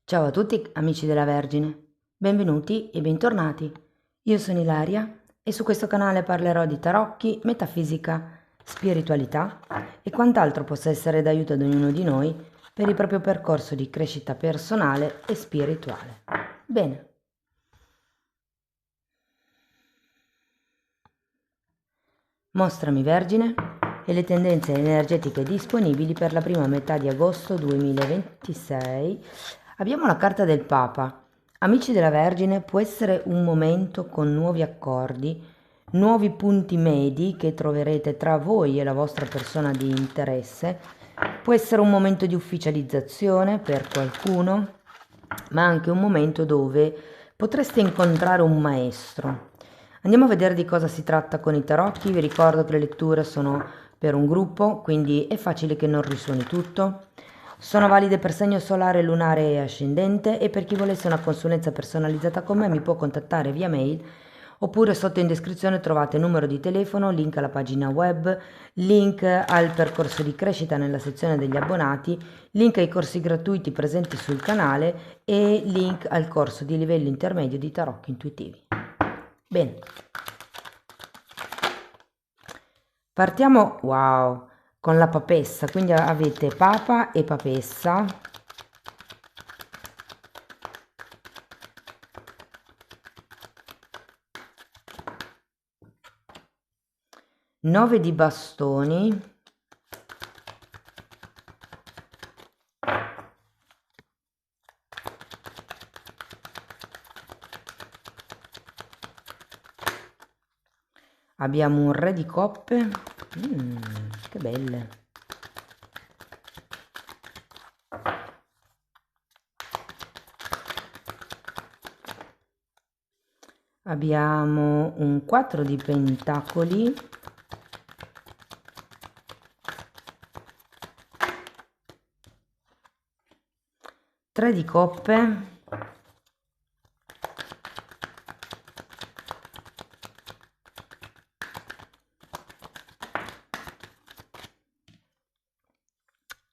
Ciao a tutti amici della Vergine, benvenuti e bentornati. Io sono Ilaria e su questo canale parlerò di tarocchi, metafisica, spiritualità e quant'altro possa essere d'aiuto ad ognuno di noi per il proprio percorso di crescita personale e spirituale. Bene. Mostrami Vergine e le tendenze energetiche disponibili per la prima metà di agosto 2026. Abbiamo la carta del Papa. Amici della Vergine, può essere un momento con nuovi accordi, nuovi punti medi che troverete tra voi e la vostra persona di interesse. Può essere un momento di ufficializzazione per qualcuno, ma anche un momento dove potreste incontrare un maestro. Andiamo a vedere di cosa si tratta con i tarocchi. Vi ricordo che le letture sono per un gruppo, quindi è facile che non risuoni tutto. Sono valide per segno solare, lunare e ascendente, e per chi volesse una consulenza personalizzata con me mi può contattare via mail, oppure sotto in descrizione trovate numero di telefono, link alla pagina web, link al percorso di crescita nella sezione degli abbonati, link ai corsi gratuiti presenti sul canale e link al corso di livello intermedio di tarocchi intuitivi. Bene, partiamo, wow, con la papessa, quindi avete papa e papessa. Nove di bastoni. Abbiamo un re di coppe. Che belle. Abbiamo un 4 di pentacoli. Tre di coppe.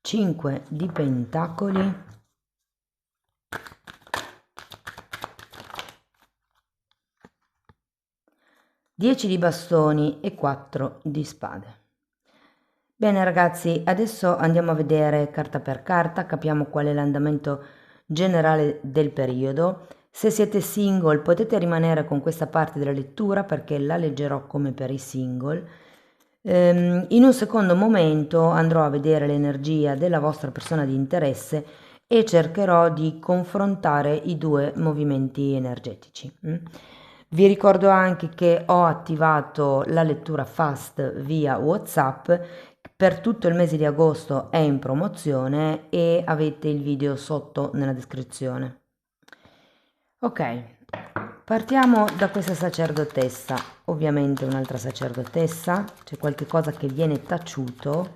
Cinque di pentacoli. 10 di bastoni e 4 di spade. Bene ragazzi, adesso andiamo a vedere carta per carta, capiamo qual è l'andamento generale del periodo. Se siete single potete rimanere con questa parte della lettura perché la leggerò come per i single. In un secondo momento andrò a vedere l'energia della vostra persona di interesse e cercherò di confrontare i due movimenti energetici. Vi ricordo anche che ho attivato la lettura fast via WhatsApp. Per tutto il mese di agosto è in promozione e avete il video sotto nella descrizione. Ok, partiamo da questa sacerdotessa. Ovviamente un'altra sacerdotessa, c'è qualche cosa che viene taciuto.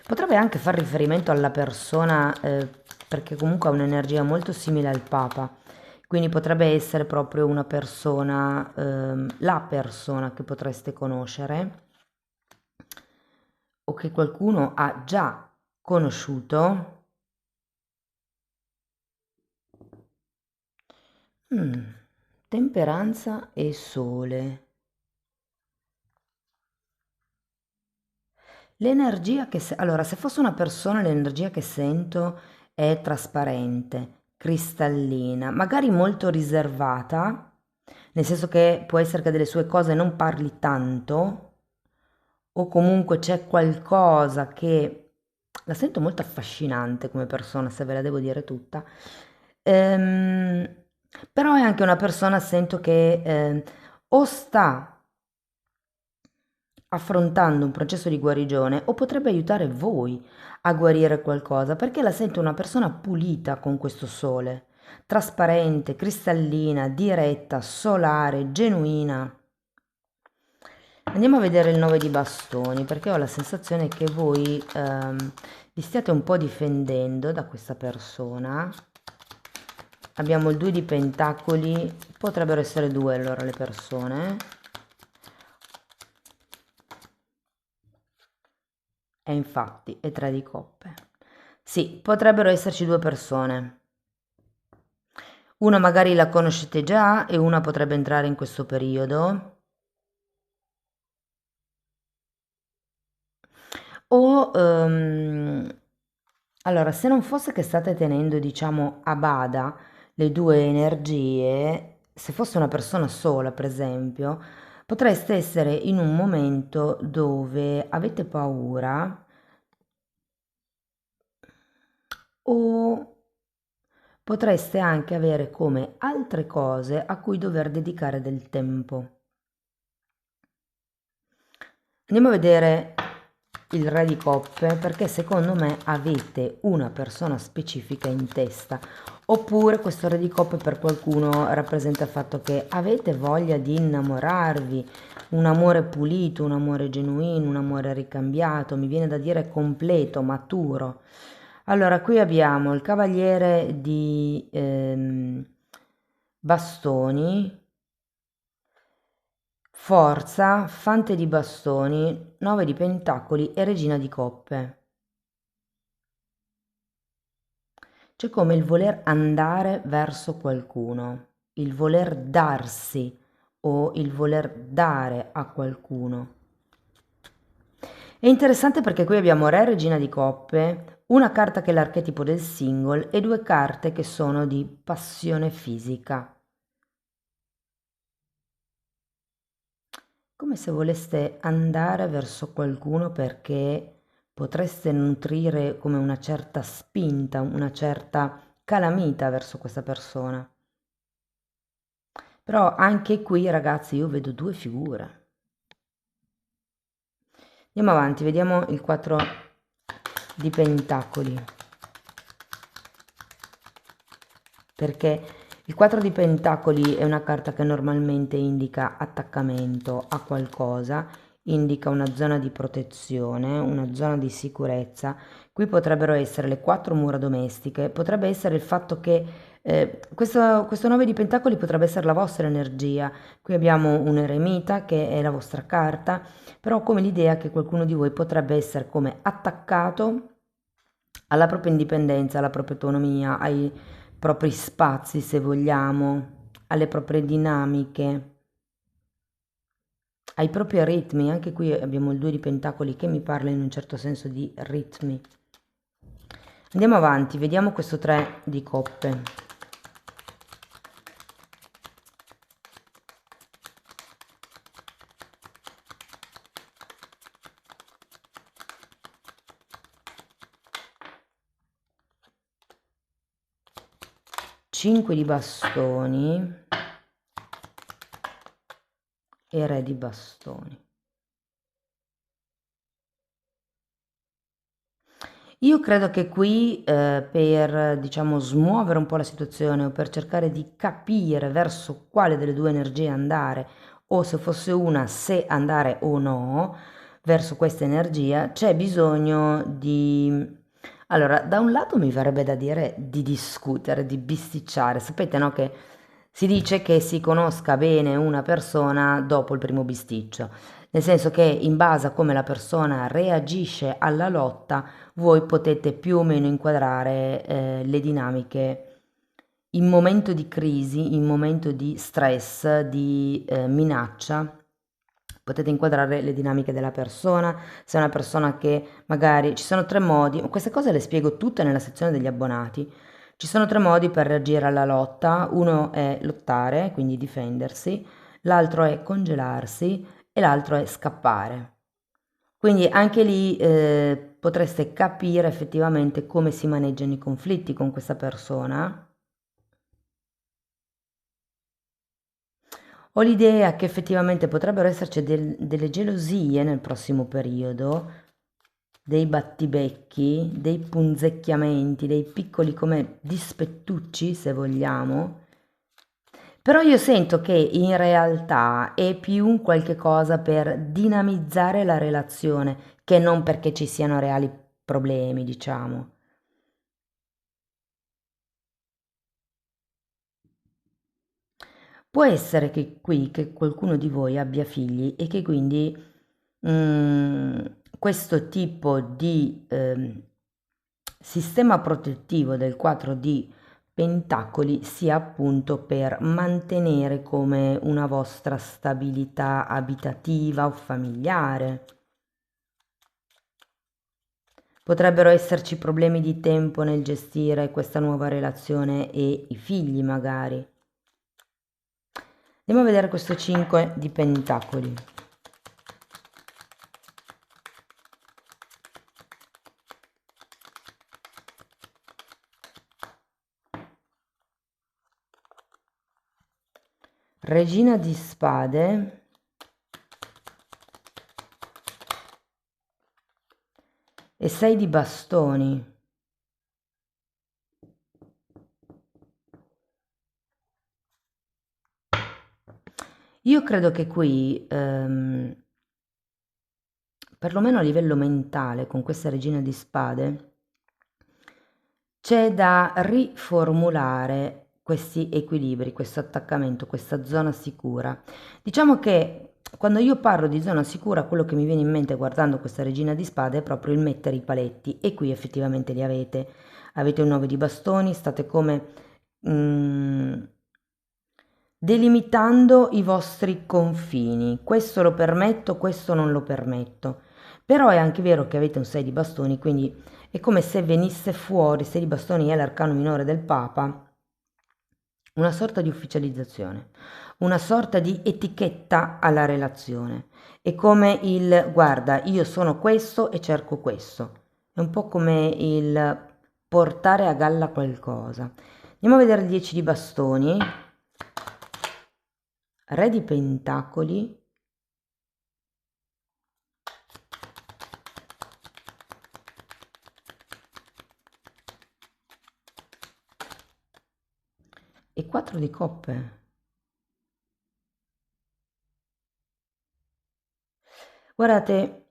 Potrebbe anche far riferimento alla persona, perché comunque ha un'energia molto simile al Papa, quindi potrebbe essere proprio una persona, la persona che potreste conoscere o che qualcuno ha già conosciuto. Temperanza e sole. L'energia che allora, se fosse una persona, l'energia che sento è trasparente, cristallina, magari molto riservata, nel senso che può essere che delle sue cose non parli tanto, o comunque c'è qualcosa che la sento molto affascinante come persona, se ve la devo dire tutta. Ehm, Però è anche una persona, sento che o sta affrontando un processo di guarigione o potrebbe aiutare voi a guarire qualcosa, perché la sento una persona pulita con questo sole, trasparente, cristallina, diretta, solare, genuina. Andiamo a vedere il 9 di bastoni, perché ho la sensazione che voi vi stiate un po' difendendo da questa persona. Abbiamo il 2 di pentacoli, potrebbero essere due allora le persone. E infatti è 3 di coppe. Sì, potrebbero esserci due persone. Una magari la conoscete già e una potrebbe entrare in questo periodo. O, allora, se non fosse che state tenendo, diciamo, a bada le due energie, se fosse una persona sola, per esempio, potreste essere in un momento dove avete paura o potreste anche avere come altre cose a cui dover dedicare del tempo. Andiamo a vedere il re di coppe perché secondo me avete una persona specifica in testa, oppure questo re di coppe per qualcuno rappresenta il fatto che avete voglia di innamorarvi, un amore pulito, un amore genuino, un amore ricambiato, mi viene da dire completo, maturo. Allora, qui abbiamo il cavaliere di bastoni, forza, fante di bastoni, 9 di pentacoli e regina di coppe. C'è come il voler andare verso qualcuno, il voler darsi o il voler dare a qualcuno. È interessante perché qui abbiamo re e regina di coppe, una carta che è l'archetipo del single e due carte che sono di passione fisica. Come se voleste andare verso qualcuno perché potreste nutrire come una certa spinta, una certa calamita verso questa persona. Però anche qui, ragazzi, io vedo due figure. Andiamo avanti, vediamo il 4 di pentacoli. Perché il 4 di pentacoli è una carta che normalmente indica attaccamento a qualcosa, indica una zona di protezione, una zona di sicurezza. Qui potrebbero essere le quattro mura domestiche, potrebbe essere il fatto che questo 9 di pentacoli potrebbe essere la vostra energia. Qui abbiamo un eremita che è la vostra carta, però come l'idea che qualcuno di voi potrebbe essere come attaccato alla propria indipendenza, alla propria autonomia, ai propri spazi, se vogliamo, alle proprie dinamiche, ai propri ritmi. Anche qui abbiamo il 2 di pentacoli che mi parla in un certo senso di ritmi. Andiamo avanti, vediamo questo 3 di coppe. Cinque di bastoni e re di bastoni. Io credo che qui per, diciamo, smuovere un po' la situazione o per cercare di capire verso quale delle due energie andare, o se fosse una, se andare o no, verso questa energia, c'è bisogno di... Allora, da un lato mi verrebbe da dire di discutere, di bisticciare. Sapete, no, che si dice che si conosca bene una persona dopo il primo bisticcio, nel senso che in base a come la persona reagisce alla lotta, voi potete più o meno inquadrare le dinamiche in momento di crisi, in momento di stress, di minaccia. Potete inquadrare le dinamiche della persona, se è una persona che magari... Ci sono tre modi, queste cose le spiego tutte nella sezione degli abbonati. Ci sono tre modi per reagire alla lotta, uno è lottare, quindi difendersi, l'altro è congelarsi e l'altro è scappare. Quindi anche lì potreste capire effettivamente come si maneggiano i conflitti con questa persona. Ho l'idea che effettivamente potrebbero esserci delle gelosie nel prossimo periodo, dei battibecchi, dei punzecchiamenti, dei piccoli come dispettucci, se vogliamo. Però io sento che in realtà è più un qualche cosa per dinamizzare la relazione che non perché ci siano reali problemi, diciamo. Può essere che qui che qualcuno di voi abbia figli e che quindi questo tipo di sistema protettivo del 4 di Pentacoli sia appunto per mantenere come una vostra stabilità abitativa o familiare. Potrebbero esserci problemi di tempo nel gestire questa nuova relazione e i figli magari. Andiamo a vedere questo 5 di Pentacoli. Regina di Spade. E 6 di bastoni. Io credo che qui, perlomeno a livello mentale, con questa regina di spade, c'è da riformulare questi equilibri, questo attaccamento, questa zona sicura. Diciamo che quando io parlo di zona sicura, quello che mi viene in mente guardando questa regina di spade è proprio il mettere i paletti, e qui effettivamente li avete. Avete un 9 di bastoni, state come delimitando i vostri confini. Questo lo permetto, questo non lo permetto. Però è anche vero che avete un 6 di bastoni, quindi è come se venisse fuori, 6 di bastoni è l'arcano minore del Papa, una sorta di ufficializzazione, una sorta di etichetta alla relazione. È come il guarda, io sono questo e cerco questo. È un po' come il portare a galla qualcosa. Andiamo a vedere il 10 di bastoni, Re di Pentacoli, e 4 di coppe. Guardate,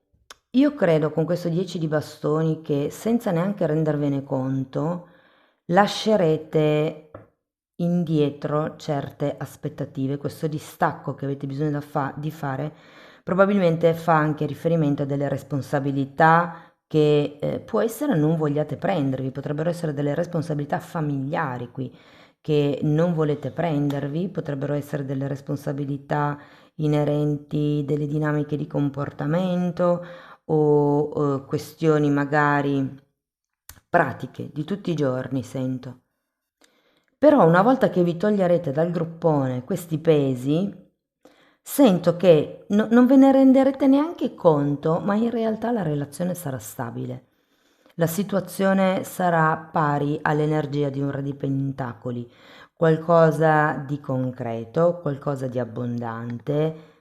io credo con questo 10 di bastoni che senza neanche rendervene conto lascerete indietro certe aspettative. Questo distacco che avete bisogno di fare probabilmente fa anche riferimento a delle responsabilità che può essere non vogliate prendervi, potrebbero essere delle responsabilità familiari qui che non volete prendervi, potrebbero essere delle responsabilità inerenti delle dinamiche di comportamento o questioni magari pratiche di tutti i giorni, sento. Però una volta che vi toglierete dal gruppone questi pesi, sento che non ve ne renderete neanche conto, ma in realtà la relazione sarà stabile. La situazione sarà pari all'energia di un Re di Pentacoli, qualcosa di concreto, qualcosa di abbondante,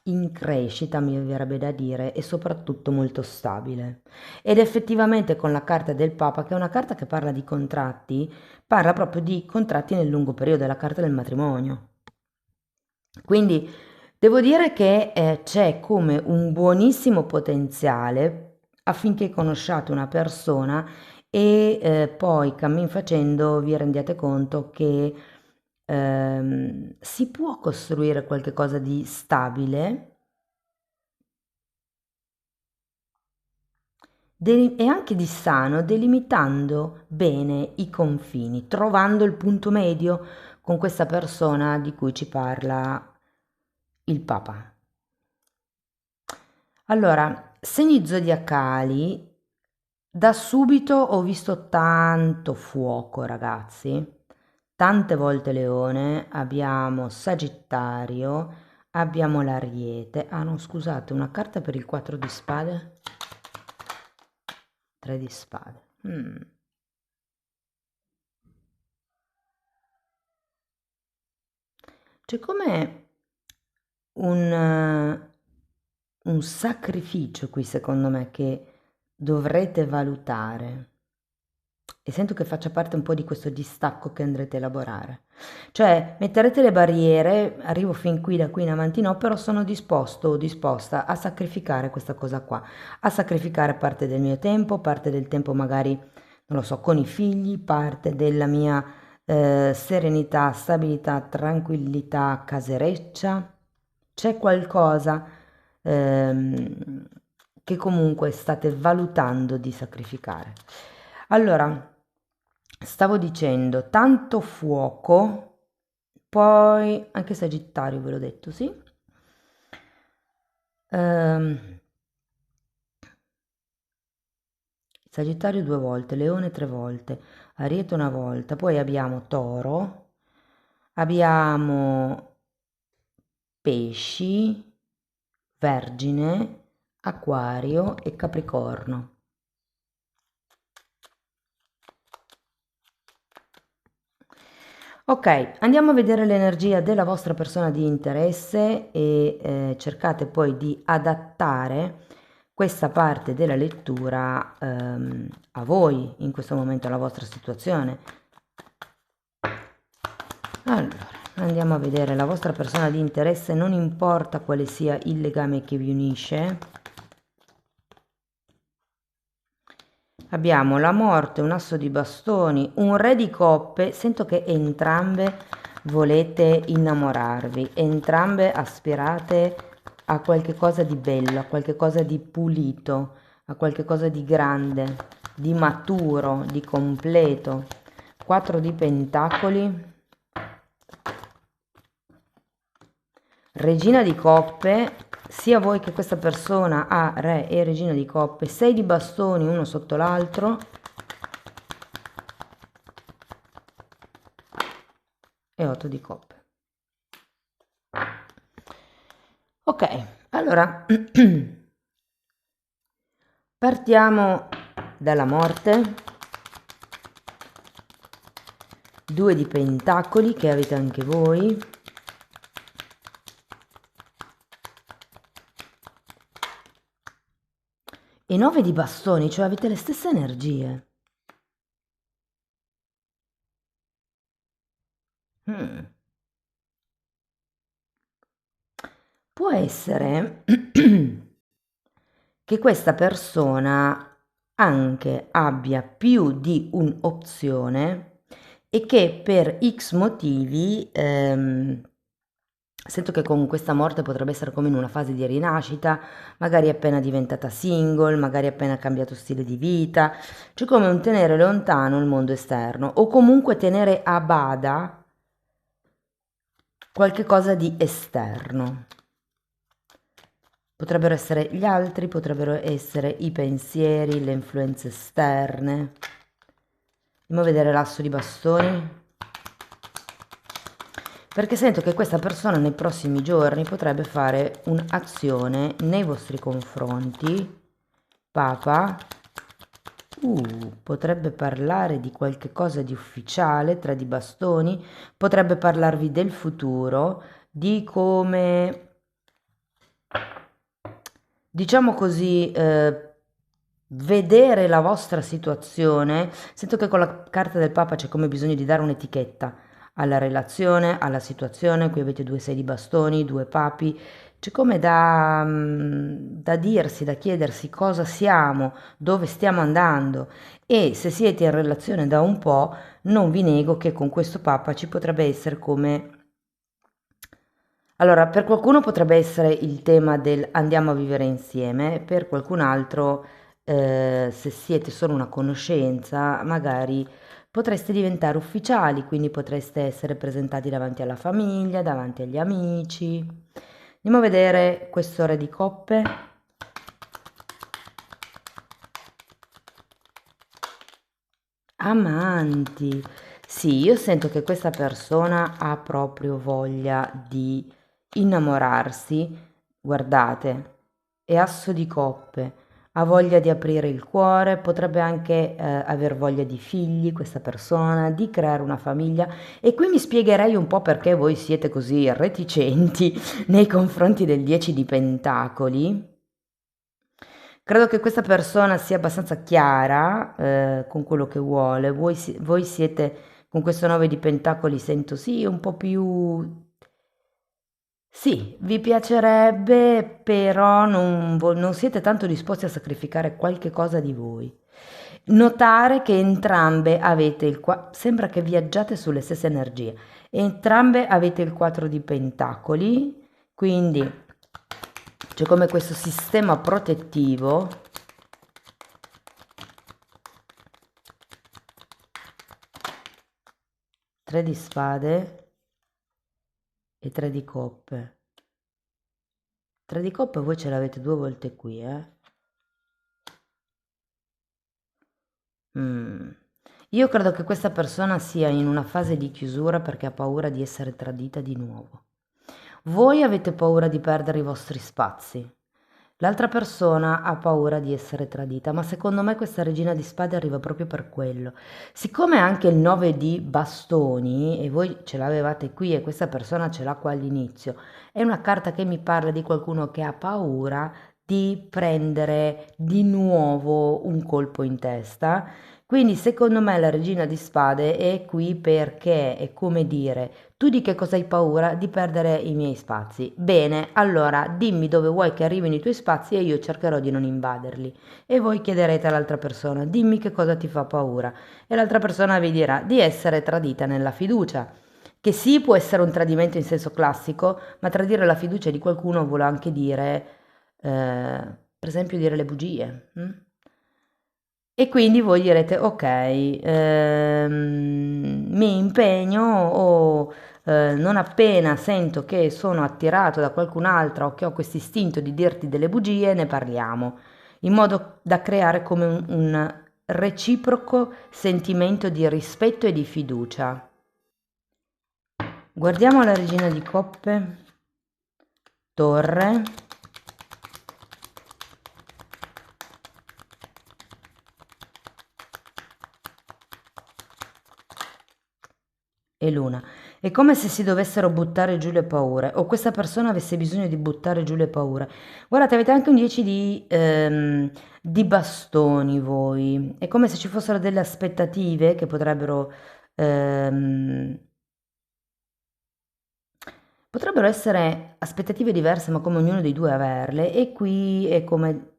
in crescita mi verrebbe da dire, e soprattutto molto stabile. Ed effettivamente con la carta del Papa, che è una carta che parla di contratti, parla proprio di contratti nel lungo periodo, è la carta del matrimonio. Quindi devo dire che c'è come un buonissimo potenziale affinché conosciate una persona e poi cammin facendo vi rendiate conto che si può costruire qualcosa di stabile e anche di sano, delimitando bene i confini, trovando il punto medio con questa persona di cui ci parla il Papa. Allora, segni zodiacali, da subito ho visto tanto fuoco, ragazzi. Tante volte Leone, abbiamo Sagittario, abbiamo l'Ariete. Ah no, scusate, una carta per il 4 di spade. 3 di spade. C'è come un sacrificio qui, secondo me, che dovrete valutare. E sento che faccia parte un po' di questo distacco che andrete a elaborare. Cioè, metterete le barriere, arrivo fin qui, da qui in avanti no, però sono disposto o disposta a sacrificare questa cosa qua, a sacrificare parte del mio tempo, parte del tempo magari, non lo so, con i figli, parte della mia serenità, stabilità, tranquillità casereccia. C'è qualcosa, ehm, che comunque state valutando di sacrificare. Allora, stavo dicendo, tanto fuoco, poi anche Sagittario ve l'ho detto, sì. Sagittario 2 volte, Leone 3 volte, Ariete una volta, poi abbiamo Toro, abbiamo Pesci, Vergine, Acquario e Capricorno. Ok, andiamo a vedere l'energia della vostra persona di interesse e cercate poi di adattare questa parte della lettura a voi in questo momento, alla vostra situazione. Allora, andiamo a vedere la vostra persona di interesse, non importa quale sia il legame che vi unisce. Abbiamo la morte, un asso di bastoni, un re di coppe. Sento che entrambe volete innamorarvi, entrambe aspirate a qualche cosa di bello, a qualche cosa di pulito, a qualche cosa di grande, di maturo, di completo. 4 di pentacoli, regina di coppe. Sia voi che questa persona ha re e regina di coppe, 6 di bastoni uno sotto l'altro e 8 di coppe. Ok, allora partiamo dalla morte. 2 di pentacoli che avete anche voi. E 9 di bastoni, cioè avete le stesse energie. Può essere che questa persona anche abbia più di un'opzione e che per X motivi sento che con questa morte potrebbe essere come in una fase di rinascita, magari appena diventata single, magari appena cambiato stile di vita, cioè come un tenere lontano il mondo esterno o comunque tenere a bada qualche cosa di esterno. Potrebbero essere gli altri, potrebbero essere i pensieri, le influenze esterne. Andiamo a vedere l'asso di bastoni. Perché sento che questa persona nei prossimi giorni potrebbe fare un'azione nei vostri confronti. Papa. Potrebbe parlare di qualche cosa di ufficiale, 3 di bastoni. Potrebbe parlarvi del futuro, di come, diciamo così, vedere la vostra situazione. Sento che con la carta del Papa c'è come bisogno di dare un'etichetta alla relazione, alla situazione. Qui avete 2 6 di bastoni, 2 papi. C'è come da dirsi, da chiedersi cosa siamo, dove stiamo andando e se siete in relazione da un po', non vi nego che con questo Papa ci potrebbe essere come... Allora, per qualcuno potrebbe essere il tema del andiamo a vivere insieme, per qualcun altro, se siete solo una conoscenza, magari potreste diventare ufficiali, quindi potreste essere presentati davanti alla famiglia, davanti agli amici. Andiamo a vedere questo re di coppe. Amanti. Sì, io sento che questa persona ha proprio voglia di innamorarsi. Guardate, è asso di coppe, ha voglia di aprire il cuore, potrebbe anche aver voglia di figli, questa persona, di creare una famiglia. E qui mi spiegherei un po' perché voi siete così reticenti nei confronti del 10 di pentacoli. Credo che questa persona sia abbastanza chiara con quello che vuole. Voi siete con questo 9 di pentacoli, sento sì, un po' più... Sì, vi piacerebbe, però non siete tanto disposti a sacrificare qualche cosa di voi. Notare che entrambe avete sembra che viaggiate sulle stesse energie. Entrambe avete il 4 di pentacoli, quindi c'è come questo sistema protettivo. Tre di spade e tre di coppe. Tre di coppe voi ce l'avete 2 volte qui, Io credo che questa persona sia in una fase di chiusura perché ha paura di essere tradita di nuovo. Voi avete paura di perdere i vostri spazi. L'altra persona ha paura di essere tradita, ma secondo me questa regina di spade arriva proprio per quello. Siccome anche il 9 di bastoni, e voi ce l'avevate qui e questa persona ce l'ha qua all'inizio, è una carta che mi parla di qualcuno che ha paura di prendere di nuovo un colpo in testa. Quindi secondo me la regina di spade è qui perché è come dire, tu di che cosa hai paura? Di perdere i miei spazi. Bene, allora dimmi dove vuoi che arrivino i tuoi spazi e io cercherò di non invaderli. E voi chiederete all'altra persona, dimmi che cosa ti fa paura. E l'altra persona vi dirà di essere tradita nella fiducia. Che sì, può essere un tradimento in senso classico, ma tradire la fiducia di qualcuno vuole anche dire, per esempio, dire le bugie. E quindi voi direte, ok, mi impegno o non appena sento che sono attirato da qualcun'altra o che ho questo istinto di dirti delle bugie, ne parliamo, in modo da creare come un reciproco sentimento di rispetto e di fiducia. Guardiamo la regina di coppe, torre, e luna. È come se si dovessero buttare giù le paure, o questa persona avesse bisogno di buttare giù le paure. Guardate, avete anche un 10 di bastoni voi. È come se ci fossero delle aspettative che potrebbero essere aspettative diverse, ma come ognuno dei due averle. E qui è come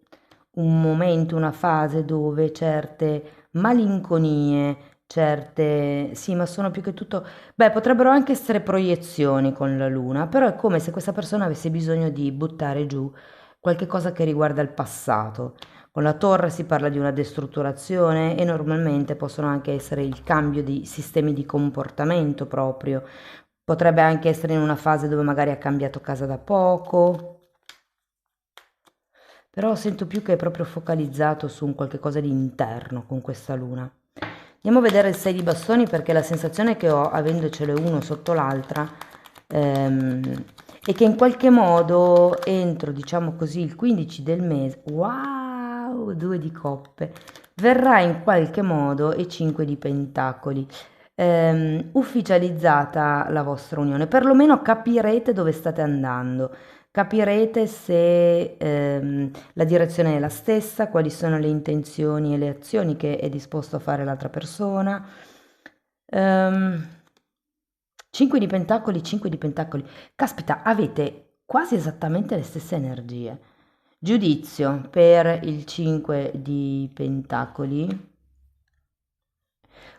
un momento, una fase dove certe malinconie, certe, sì, ma sono più che tutto, beh, potrebbero anche essere proiezioni con la luna, però è come se questa persona avesse bisogno di buttare giù qualche cosa che riguarda il passato. Con la torre si parla di una destrutturazione e normalmente possono anche essere il cambio di sistemi di comportamento proprio. Potrebbe anche essere in una fase dove magari ha cambiato casa da poco, però sento più che è proprio focalizzato su un qualche cosa di interno con questa luna. Andiamo a vedere il 6 di bastoni perché la sensazione che ho, avendocele uno sotto l'altra, è che in qualche modo entro, diciamo così, il 15 del mese, wow, 2 di coppe, verrà in qualche modo e 5 di pentacoli. Ufficializzata la vostra unione, perlomeno capirete dove state andando, capirete se la direzione è la stessa, quali sono le intenzioni e le azioni che è disposto a fare l'altra persona. 5 di pentacoli, 5 di pentacoli. Caspita, avete quasi esattamente le stesse energie. Giudizio per il 5 di pentacoli.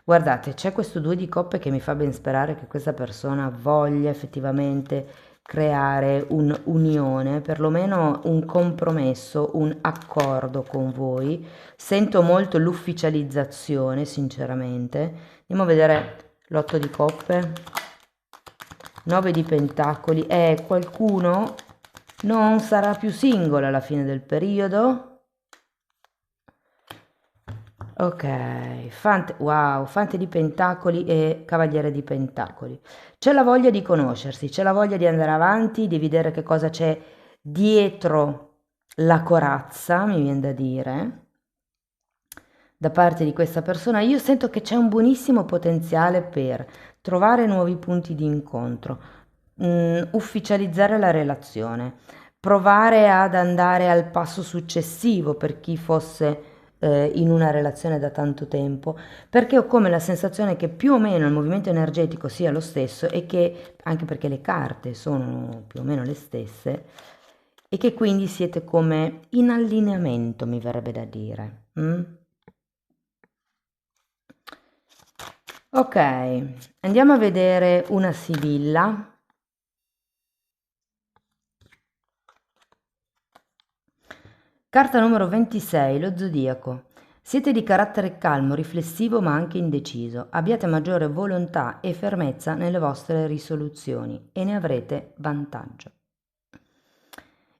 Guardate, c'è questo 2 di coppe che mi fa ben sperare che questa persona voglia effettivamente creare un'unione, perlomeno un compromesso, un accordo con voi. Sento molto l'ufficializzazione, sinceramente. Andiamo a vedere l'8 di coppe, 9 di pentacoli. Qualcuno non sarà più singola alla fine del periodo. Ok, wow, Fante di Pentacoli e Cavaliere di Pentacoli. C'è la voglia di conoscersi, c'è la voglia di andare avanti, di vedere che cosa c'è dietro la corazza, mi viene da dire, da parte di questa persona. Io sento che c'è un buonissimo potenziale per trovare nuovi punti di incontro, ufficializzare la relazione, provare ad andare al passo successivo per chi fosse in una relazione da tanto tempo, perché ho come la sensazione che più o meno il movimento energetico sia lo stesso e che, anche perché le carte sono più o meno le stesse, e che quindi siete come in allineamento, mi verrebbe da dire. Ok, andiamo a vedere una Sibilla. Carta numero 26, lo zodiaco. Siete di carattere calmo, riflessivo ma anche indeciso. Abbiate maggiore volontà e fermezza nelle vostre risoluzioni e ne avrete vantaggio.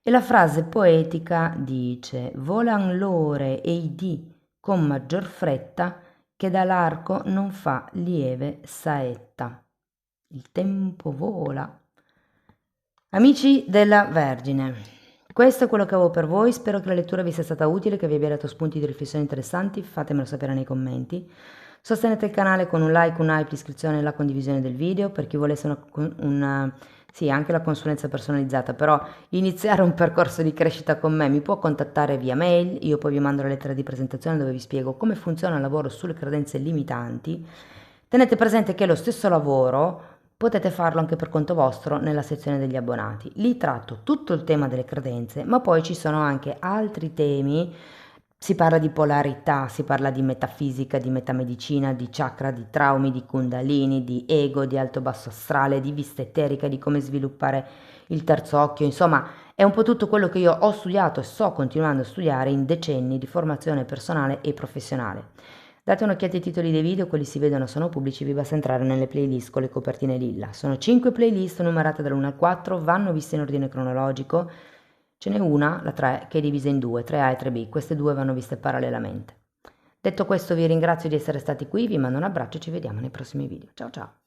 E la frase poetica dice: volan l'ore e i dì con maggior fretta, che dall'arco non fa lieve saetta. Il tempo vola. Amici della Vergine, questo è quello che avevo per voi. Spero che la lettura vi sia stata utile, che vi abbia dato spunti di riflessione interessanti. Fatemelo sapere nei commenti. Sostenete il canale con un like, un hype, l'iscrizione e la condivisione del video. Per chi volesse sì, anche la consulenza personalizzata, però iniziare un percorso di crescita con me mi può contattare via mail. Io poi vi mando la lettera di presentazione dove vi spiego come funziona il lavoro sulle credenze limitanti. Tenete presente che lo stesso lavoro potete farlo anche per conto vostro nella sezione degli abbonati. Lì tratto tutto il tema delle credenze, ma poi ci sono anche altri temi. Si parla di polarità, si parla di metafisica, di metamedicina, di chakra, di traumi, di kundalini, di ego, di alto-basso astrale, di vista eterica, di come sviluppare il terzo occhio. Insomma, è un po' tutto quello che io ho studiato e sto continuando a studiare in decenni di formazione personale e professionale. Date un'occhiata ai titoli dei video, quelli si vedono, sono pubblici, vi basta entrare nelle playlist con le copertine lilla. Sono 5 playlist numerate dall'1 al 4, vanno viste in ordine cronologico. Ce n'è una, la 3, che è divisa in due, 3A e 3B, queste due vanno viste parallelamente. Detto questo vi ringrazio di essere stati qui, vi mando un abbraccio e ci vediamo nei prossimi video. Ciao ciao!